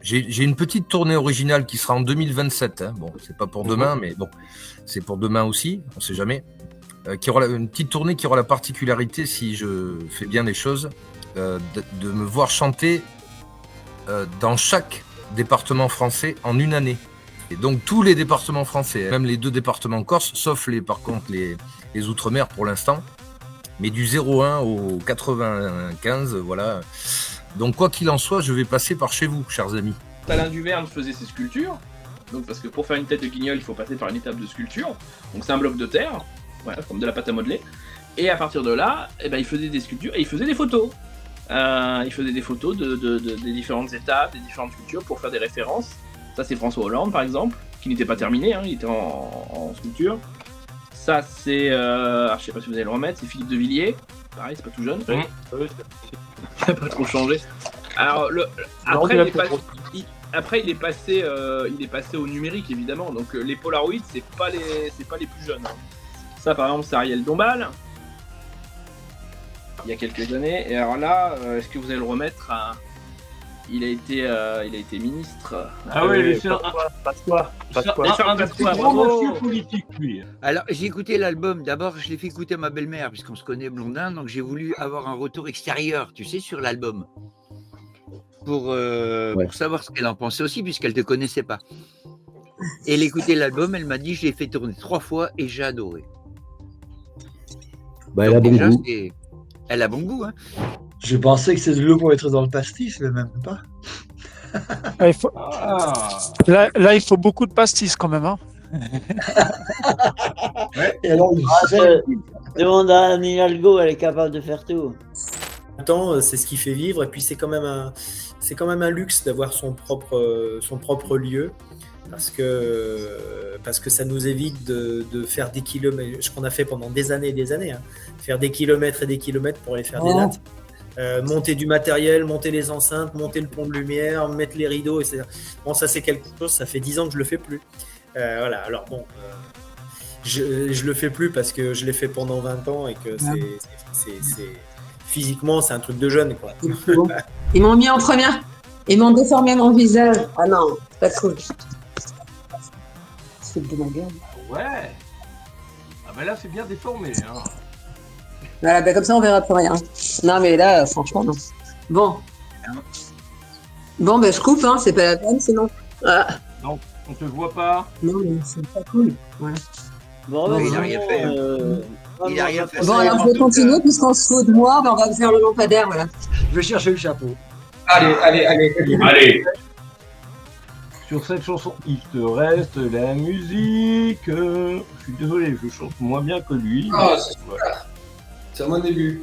J'ai une petite tournée originale qui sera en 2027. Hein. Bon, c'est pas pour demain, mais bon, c'est pour demain aussi. On sait jamais. Qui aura une petite tournée qui aura la particularité, si je fais bien les choses, de me voir chanter dans chaque département français en une année. Et donc tous les départements français, même les 2 départements corse, sauf par contre les Outre-mer pour l'instant, mais du 01 au 95, voilà. Donc quoi qu'il en soit, je vais passer par chez vous, chers amis. Alain Duverne faisait ses sculptures, donc parce que pour faire une tête de guignol, il faut passer par une étape de sculpture. Donc c'est un bloc de terre, voilà, comme de la pâte à modeler. Et à partir de là, il faisait des sculptures et il faisait des photos. Il faisait des photos des différentes étapes, des différentes sculptures pour faire des références. Ça c'est François Hollande par exemple, qui n'était pas terminé, hein, il était en sculpture. Ça c'est, je sais pas si vous allez le remettre, c'est Philippe de Villiers. Pareil, c'est pas tout jeune. Oui. Il n'a pas trop changé. Alors après, il est passé au numérique évidemment. Donc les Polaroids, c'est pas les plus jeunes. Hein. Ça par exemple, c'est Ariel Dombal. Il y a quelques années. Et alors là, est-ce que vous allez le remettre il a été ministre. Ah oui, c'est un grand monsieur politique, lui. Alors, j'ai écouté l'album. D'abord, je l'ai fait écouter à ma belle-mère, puisqu'on se connaît Blondin. Donc, j'ai voulu avoir un retour extérieur, tu sais, sur l'album. Pour savoir ce qu'elle en pensait aussi, puisqu'elle ne te connaissait pas. Et elle écoutait l'album, elle m'a dit, je l'ai fait tourner 3 fois et j'ai adoré. Bah, elle a bon goût. Elle a bon goût, hein. Je pensais que c'est de l'eau pour être dans le pastis, mais même pas. Là, il faut beaucoup de pastis quand même. Hein. Et alors, demande à Anne Hidalgo, elle est capable de faire tout. Attends, c'est ce qui fait vivre, et puis c'est quand même un luxe d'avoir son propre lieu, parce que ça nous évite de faire des kilomètres, ce qu'on a fait pendant des années et des années, hein, faire des kilomètres et des kilomètres pour aller faire des dates. Monter du matériel, monter les enceintes, monter le pont de lumière, mettre les rideaux, etc. Bon, ça c'est quelque chose, ça fait 10 ans que je le fais plus. Voilà, alors bon, je le fais plus parce que je l'ai fait pendant 20 ans et que c'est physiquement c'est un truc de jeune, quoi. Ils m'ont mis en première, ils m'ont déformé mon visage. Ah non, c'est pas cool. C'est de ma gueule. Ouais. Ah ben là c'est bien déformé, hein. Voilà, comme ça on verra plus rien. Non mais là, franchement, non. Bon, je coupe, hein, c'est pas la peine, sinon. Ah. Non, on te voit pas. Non, mais c'est pas cool. Ouais. Bon, il n'a rien fait. Il n'a rien fait. Bon, alors je vais continuer, puisqu'on se fout de moi, on va faire le lampadaire, voilà. Je vais chercher le chapeau. Allez. Sur cette chanson, il te reste la musique. Je suis désolé, je chante moins bien que lui. C'est à mon début.